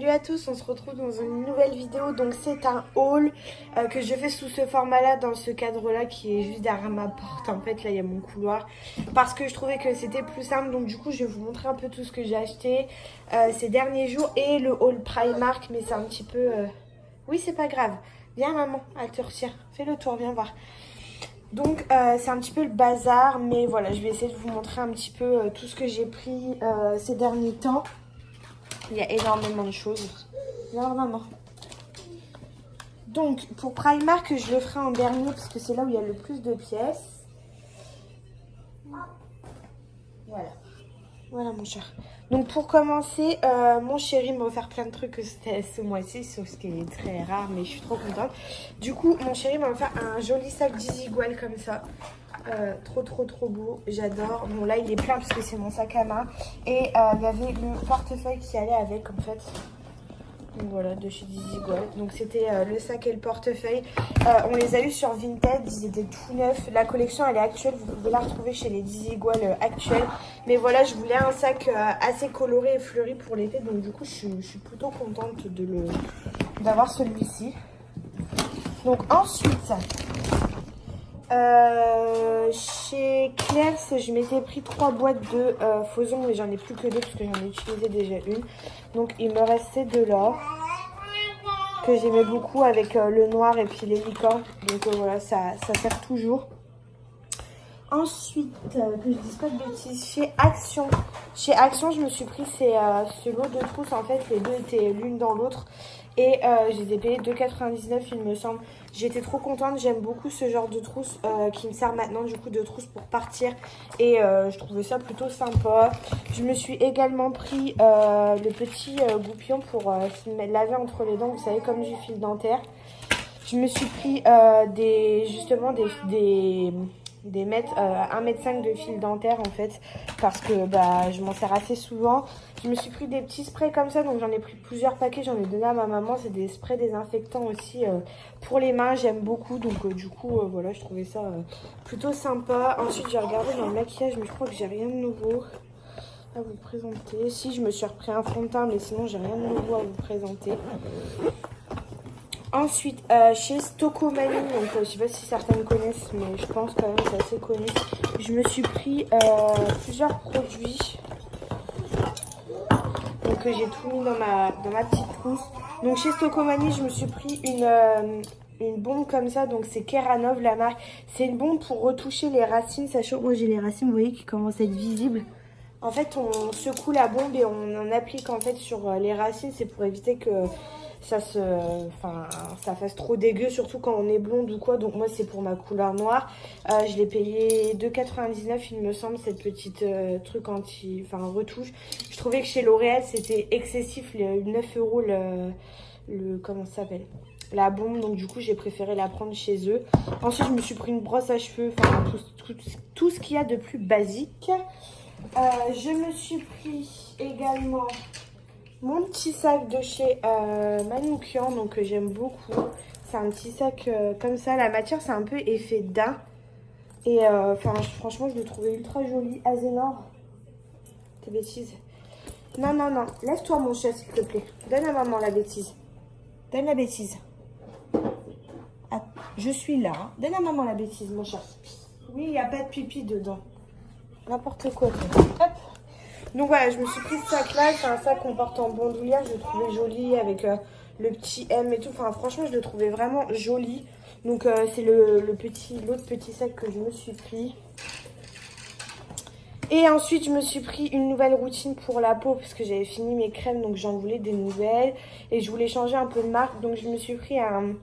Salut à tous, on se retrouve dans une nouvelle vidéo. Donc c'est un haul que je fais sous ce format là, dans ce cadre là qui est juste derrière ma porte. En fait là il y a mon couloir parce que je trouvais que c'était plus simple. Donc du coup je vais vous montrer un peu tout ce que j'ai acheté ces derniers jours et le haul Primark. Mais c'est un petit peu... Oui c'est pas grave, viens maman, elle te retire, fais le tour, viens voir. Donc c'est un petit peu le bazar, mais voilà, je vais essayer de vous montrer un petit peu tout ce que j'ai pris ces derniers temps. Il y a énormément de choses. Alors maman. Donc pour Primark, je le ferai en dernier parce que c'est là où il y a le plus de pièces. Voilà. Voilà mon cher. Donc pour commencer, mon chéri m'a offert plein de trucs ce mois-ci, sauf ce qui est très rare, mais je suis trop contente. Du coup, mon chéri m'a offert un joli sac Desigual comme ça. Trop beau, j'adore. Bon là il est plein parce que c'est mon sac à main. Et il y avait le portefeuille qui allait avec en fait. Donc voilà, de chez Desigual. Donc c'était le sac et le portefeuille. On les a eu sur Vinted, ils étaient tout neufs. La collection elle est actuelle, vous pouvez la retrouver chez les Desigual actuels. Mais voilà, je voulais un sac assez coloré et fleuri pour l'été. Donc du coup je suis plutôt contente d'avoir celui-ci. Donc ensuite... chez Claire's, je m'étais pris 3 boîtes de faux ongles, mais j'en ai plus que 2 parce que j'en ai utilisé déjà une. Donc il me restait 2 là que j'aimais beaucoup avec le noir et puis les licornes. Donc voilà, ça sert toujours. Ensuite, que je dise pas de bêtises, chez Action. Chez Action, je me suis pris ce lot de trousses. En fait, les deux étaient l'une dans l'autre. Et je les ai payés 2,99 il me semble. J'étais trop contente, j'aime beaucoup ce genre de trousse qui me sert maintenant du coup de trousse pour partir. Et je trouvais ça plutôt sympa. Je me suis également pris le petit goupillon pour se laver entre les dents, vous savez, comme du fil dentaire. Je me suis pris justement des mètres, 1,5 m de fil dentaire en fait, parce que bah, je m'en sers assez souvent. Je me suis pris des petits sprays comme ça, donc j'en ai pris plusieurs paquets, j'en ai donné à ma maman. C'est des sprays désinfectants aussi pour les mains, j'aime beaucoup, donc du coup voilà, je trouvais ça plutôt sympa. Ensuite j'ai regardé dans le maquillage, mais je crois que j'ai rien de nouveau à vous présenter. Si, je me suis repris un fond de teint, mais sinon j'ai rien de nouveau à vous présenter. Ensuite, chez Stocomanie, donc je sais pas si certaines connaissent, mais je pense quand même que c'est assez connu. Je me suis pris plusieurs produits. Donc j'ai tout mis dans ma petite trousse. Donc chez Stocomanie, je me suis pris une bombe comme ça. Donc c'est Keranov la marque. C'est une bombe pour retoucher les racines. Sachant que moi j'ai les racines, vous voyez, qui commencent à être visibles. En fait, on secoue la bombe et on en applique en fait sur les racines. C'est pour éviter que ça fasse trop dégueu, surtout quand on est blonde ou quoi. Donc moi c'est pour ma couleur noire. Je l'ai payé 2,99 il me semble, cette petite truc retouche. Je trouvais que chez L'Oréal c'était excessif, 9 € comment ça s'appelle, la bombe. Donc du coup j'ai préféré la prendre chez eux. Ensuite je me suis pris une brosse à cheveux, enfin tout ce qu'il y a de plus basique. Je me suis pris également mon petit sac de chez Manoukian, donc que j'aime beaucoup. C'est un petit sac comme ça. La matière, c'est un peu effet daim. Et franchement, je le trouvais ultra joli. Azénor, tes bêtises. Non. Lève-toi, mon chat, s'il te plaît. Donne à maman la bêtise. Donne la bêtise. Ah, je suis là. Hein. Donne à maman la bêtise, mon chat. Oui, il n'y a pas de pipi dedans. N'importe quoi. Hop. Donc voilà, je me suis pris ce sac là, c'est un sac qu'on porte en bandoulière, je le trouvais joli avec le petit M et tout. Enfin franchement je le trouvais vraiment joli. Donc c'est l'autre petit sac que je me suis pris. Et ensuite je me suis pris une nouvelle routine pour la peau parce que j'avais fini mes crèmes, donc j'en voulais des nouvelles. Et je voulais changer un peu de marque, donc je me suis pris un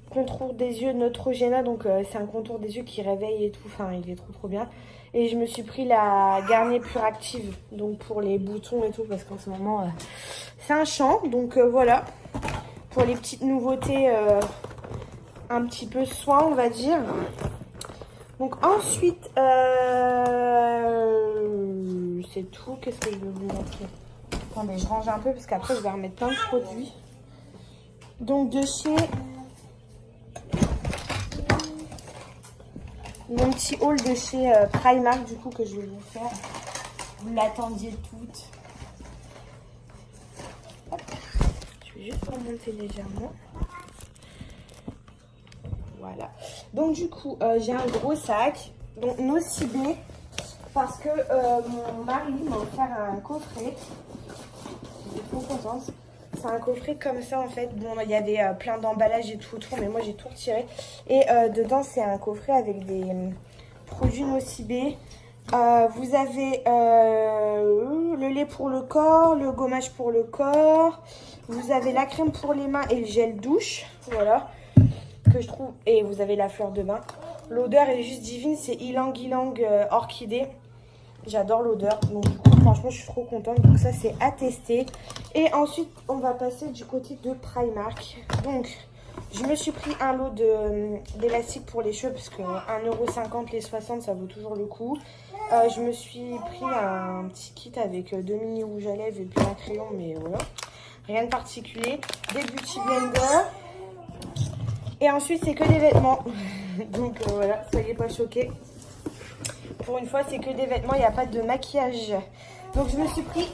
contour des yeux Neutrogena. Donc c'est un contour des yeux qui réveille et tout, enfin il est trop bien. Et je me suis pris la Garnier Pure Active, donc pour les boutons et tout, parce qu'en ce moment, c'est un champ. Donc voilà, pour les petites nouveautés, un petit peu soin, on va dire. Donc ensuite, c'est tout. Qu'est-ce que je vais vous montrer? Attendez, je range un peu, parce qu'après, je vais remettre plein de produits. Donc de chez... Mon petit haul de chez Primark, du coup, que je vais vous faire. Vous l'attendiez toutes. Hop. juste pour monter légèrement. Voilà. Donc du coup, j'ai un gros sac. Donc Nocibé. Parce que mon mari m'a offert un coffret. J'étais trop contente. C'est un coffret comme ça en fait. Bon, il y avait plein d'emballages et tout autour, mais moi j'ai tout retiré. Et dedans, c'est un coffret avec des produits Nocibé. Vous avez le lait pour le corps, le gommage pour le corps. Vous avez la crème pour les mains et le gel douche. Voilà. Que je trouve. Et vous avez la fleur de bain. L'odeur est juste divine. C'est ylang ylang orchidée. J'adore l'odeur, donc du coup franchement je suis trop contente, donc ça c'est à tester. Et ensuite on va passer du côté de Primark. Donc je me suis pris un lot d'élastique pour les cheveux, parce que 1,50 € les 60 ça vaut toujours le coup. Je me suis pris un petit kit avec 2 mini rouges à lèvres et puis un crayon, mais voilà, rien de particulier. Des beauty blender. Et ensuite c'est que des vêtements, donc voilà, soyez pas choqués. Pour une fois, c'est que des vêtements, il n'y a pas de maquillage. Donc, je me suis pris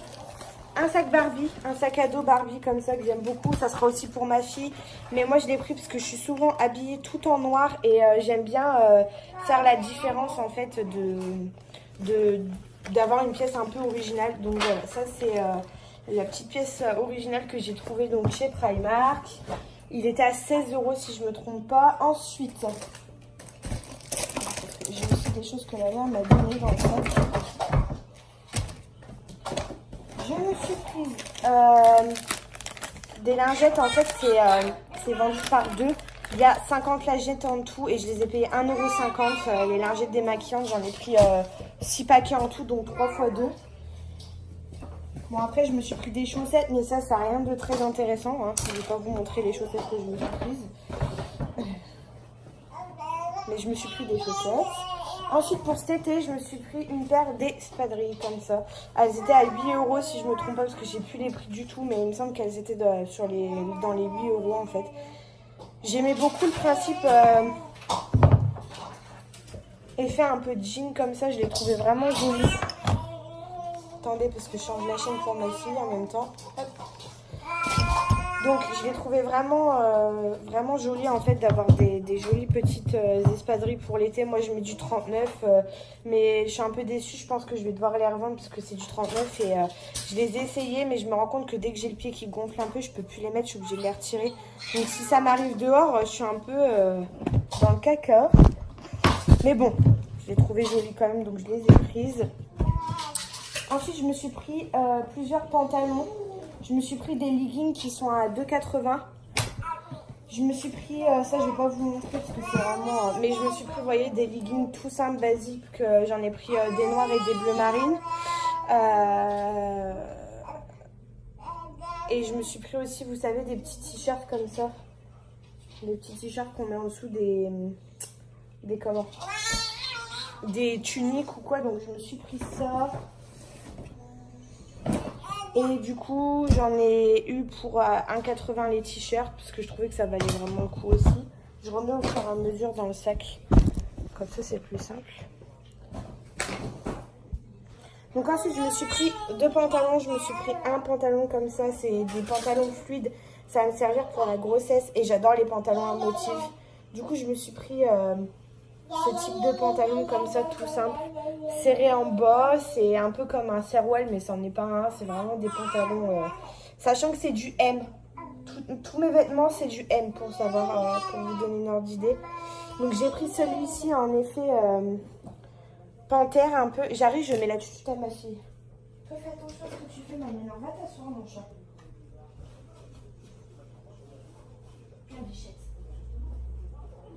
un sac Barbie, un sac à dos Barbie comme ça que j'aime beaucoup. Ça sera aussi pour ma fille. Mais moi, je l'ai pris parce que je suis souvent habillée tout en noir. Et j'aime bien faire la différence, en fait, d'avoir une pièce un peu originale. Donc, voilà, ça, c'est la petite pièce originale que j'ai trouvée donc, chez Primark. Il était à 16 € si je ne me trompe pas. Ensuite... j'ai aussi des choses que la mère m'a donné dans le sac. Je me suis prise des lingettes. En fait, c'est vendu par deux. Il y a 50 lingettes en tout et je les ai payées 1,50 €. Les lingettes démaquillantes, j'en ai pris 6 paquets en tout, donc 3 x 2. Bon, après, je me suis pris des chaussettes, mais ça n'a rien de très intéressant. Hein. Je ne vais pas vous montrer les chaussettes que je me suis prises. Mais je me suis pris des chaussettes. Ensuite, pour cet été, je me suis pris une paire d'espadrilles comme ça. Elles étaient à 8 € si je me trompe pas, parce que j'ai plus les prix du tout. Mais il me semble qu'elles étaient dans les 8 € en fait. J'aimais beaucoup le principe effet un peu jean comme ça. Je les trouvais vraiment jolies. Attendez, parce que je change la chaîne pour ma fille en même temps. Hop. Donc je les trouvais vraiment jolies en fait, d'avoir des jolies petites espadrilles pour l'été. Moi je mets du 39, mais je suis un peu déçue. Je pense que je vais devoir les revendre parce que c'est du 39 et je les ai essayées, mais je me rends compte que dès que j'ai le pied qui gonfle un peu, je peux plus les mettre, je suis obligée de les retirer. Donc si ça m'arrive dehors, je suis un peu dans le caca. Mais bon, je les trouvais jolies quand même, donc je les ai prises. Ensuite je me suis pris plusieurs pantalons. Je me suis pris des leggings qui sont à 2,80 €. Je me suis pris, ça je vais pas vous montrer parce que c'est vraiment... mais je me suis pris, vous voyez, des leggings tout simples, basiques. J'en ai pris des noirs et des bleus marines. Et je me suis pris aussi, vous savez, des petits t-shirts comme ça. Des petits t-shirts qu'on met en dessous des comment, des tuniques ou quoi. Donc je me suis pris ça. Et du coup, j'en ai eu pour 1,80 € les t-shirts, parce que je trouvais que ça valait vraiment le coup aussi. Je remets au fur et à mesure dans le sac. Comme ça, c'est plus simple. Donc ensuite, je me suis pris 2 pantalons. Je me suis pris un pantalon comme ça. C'est des pantalons fluides. Ça va me servir pour la grossesse. Et j'adore les pantalons à motifs. Du coup, je me suis pris... ce type de pantalon comme ça, tout simple, serré en bas. C'est un peu comme un serre-ouel, mais ça n'en est pas un. C'est vraiment des pantalons, sachant que c'est du M. Tous mes vêtements, c'est du M, pour savoir, pour vous donner une ordre d'idée. Donc j'ai pris celui-ci en effet panthère un peu. J'arrive, je mets la tutu à ma fille. Toi, fais attention à ce que tu fais, maman. Va t'asseoir, mon chat. La bichette.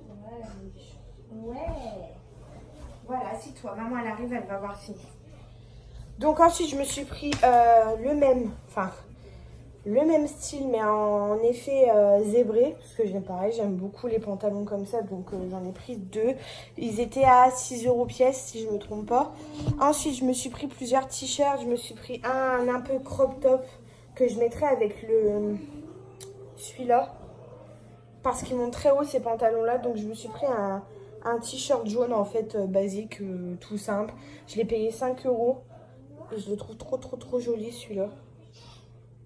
Voilà, la bichette. Ouais. Voilà, assis-toi. Maman, elle arrive, elle va voir fini. Donc ensuite, je me suis pris le même style, mais en effet zébré. Parce que pareil, j'aime beaucoup les pantalons comme ça. Donc j'en ai pris 2. Ils étaient à 6 € pièce, si je ne me trompe pas. Ensuite, je me suis pris plusieurs t-shirts. Je me suis pris un peu crop top que je mettrai avec celui-là. Parce qu'ils montent très haut ces pantalons-là. Donc je me suis pris un t-shirt jaune en fait basique, tout simple. Je l'ai payé 5 €. Et je le trouve trop joli celui-là.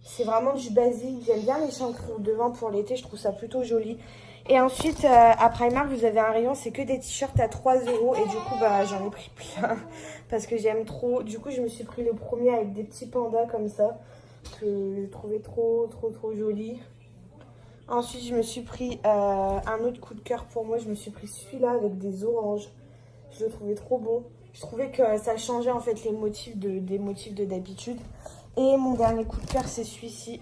C'est vraiment du basique. J'aime bien les chancrures devant pour l'été. Je trouve ça plutôt joli. Et ensuite, à Primark, vous avez un rayon. C'est que des t-shirts à 3 €. Et du coup, bah, j'en ai pris plein. Parce que j'aime trop. Du coup, je me suis pris le premier avec des petits pandas comme ça. Que je trouvais trop joli. Ensuite, je me suis pris un autre coup de cœur pour moi. Je me suis pris celui-là avec des oranges. Je le trouvais trop beau. Je trouvais que ça changeait en fait les motifs des motifs de d'habitude. Et mon dernier coup de cœur, c'est celui-ci.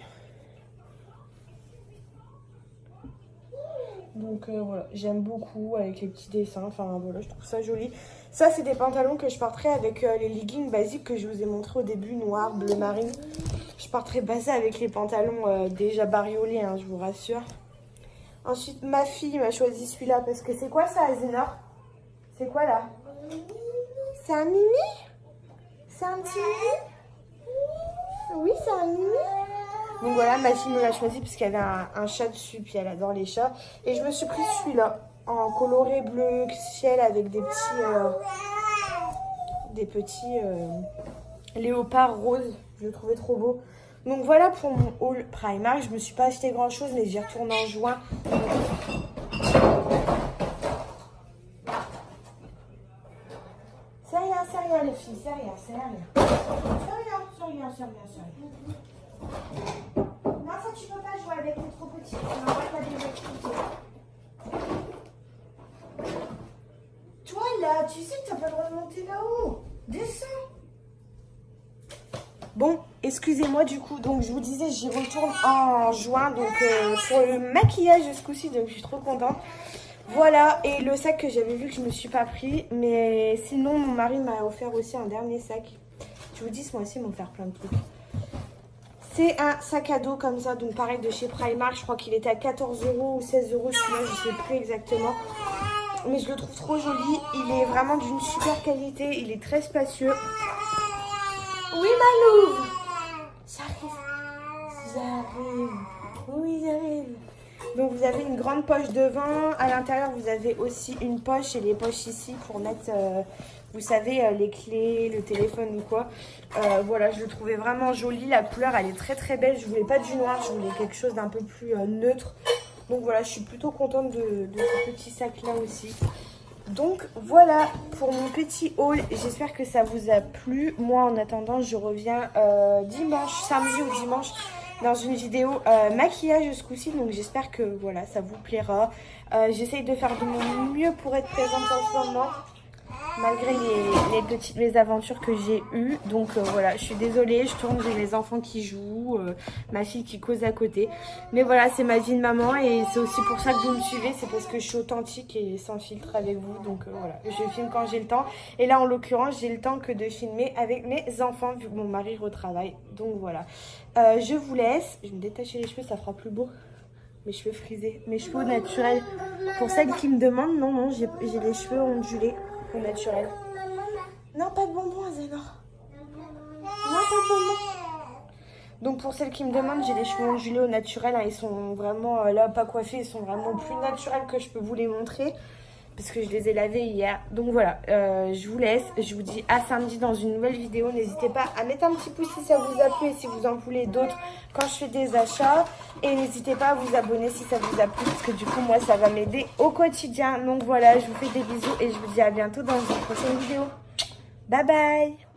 Donc voilà, j'aime beaucoup avec les petits dessins. Enfin voilà, je trouve ça joli. Ça, c'est des pantalons que je porterai avec les leggings basiques que je vous ai montré au début, noir, bleu marine. Je porterai pas ça avec les pantalons déjà bariolés, hein, je vous rassure. Ensuite, ma fille m'a choisi celui-là parce que c'est quoi ça, Azénor? C'est quoi là? C'est un mimi? C'est un petit mimi? Oui, c'est un mimi. Donc voilà, ma fille me l'a choisi parce qu'il y avait un chat dessus, puis elle adore les chats. Et je me suis pris celui-là, en coloré bleu ciel avec des petits léopards roses. Je le trouvais trop beau. Donc voilà pour mon haul Primark. Je me suis pas acheté grand chose, mais j'y retourne en juin. C'est rien les filles, c'est rien. C'est rien. Non, ça tu peux pas jouer avec, t'es trop petit. On va pas des activités. Toi là, tu sais que t'as pas le droit de monter là-haut. Descends. Bon, excusez-moi du coup, donc je vous disais, j'y retourne en juin, donc pour le maquillage ce coup-ci, donc je suis trop contente. Voilà, et le sac que j'avais vu que je me suis pas pris, mais sinon mon mari m'a offert aussi un dernier sac. Je vous dis, moi aussi, ils m'ont offert plein de trucs. C'est un sac à dos comme ça, donc pareil de chez Primark, je crois qu'il était à 14 € ou 16 € celui-là, je sais plus exactement. Mais je le trouve trop joli, il est vraiment d'une super qualité, il est très spacieux. Oui Malou, j'arrive, oui j'arrive. Donc vous avez une grande poche devant, à l'intérieur vous avez aussi une poche et les poches ici pour mettre, vous savez, les clés, le téléphone ou quoi. Voilà, je le trouvais vraiment joli, la couleur elle est très belle, je voulais pas du noir, je voulais quelque chose d'un peu plus neutre. Donc voilà, je suis plutôt contente de ce petit sac là aussi. Donc voilà pour mon petit haul, j'espère que ça vous a plu. Moi en attendant je reviens dimanche, samedi ou dimanche dans une vidéo maquillage ce coup-ci, donc j'espère que voilà ça vous plaira. J'essaye de faire de mon mieux pour être présente en ce moment malgré les petites mésaventures que j'ai eues. Donc voilà, je suis désolée, je tourne, j'ai les enfants qui jouent, ma fille qui cause à côté. Mais voilà, c'est ma vie de maman et c'est aussi pour ça que vous me suivez, c'est parce que je suis authentique et sans filtre avec vous. Donc voilà, je filme quand j'ai le temps. Et là, en l'occurrence, j'ai le temps que de filmer avec mes enfants vu que mon mari retravaille. Donc voilà, je vous laisse. Je vais me détacher les cheveux, ça fera plus beau. Mes cheveux frisés, mes cheveux au naturel. Pour celles qui me demandent, non, j'ai les cheveux ondulés. Au naturel. Non, pas de bonbons, Azénor. Non, pas de bonbons. Donc pour celles qui me demandent, j'ai les cheveux ondulés au naturel. Hein, ils sont vraiment, là, pas coiffés. Ils sont vraiment plus naturels que je peux vous les montrer. Parce que je les ai lavés hier. Donc voilà, je vous laisse. Je vous dis à samedi dans une nouvelle vidéo. N'hésitez pas à mettre un petit pouce si ça vous a plu et si vous en voulez d'autres quand je fais des achats. Et n'hésitez pas à vous abonner si ça vous a plu. Parce que du coup, moi, ça va m'aider au quotidien. Donc voilà, je vous fais des bisous et je vous dis à bientôt dans une prochaine vidéo. Bye bye!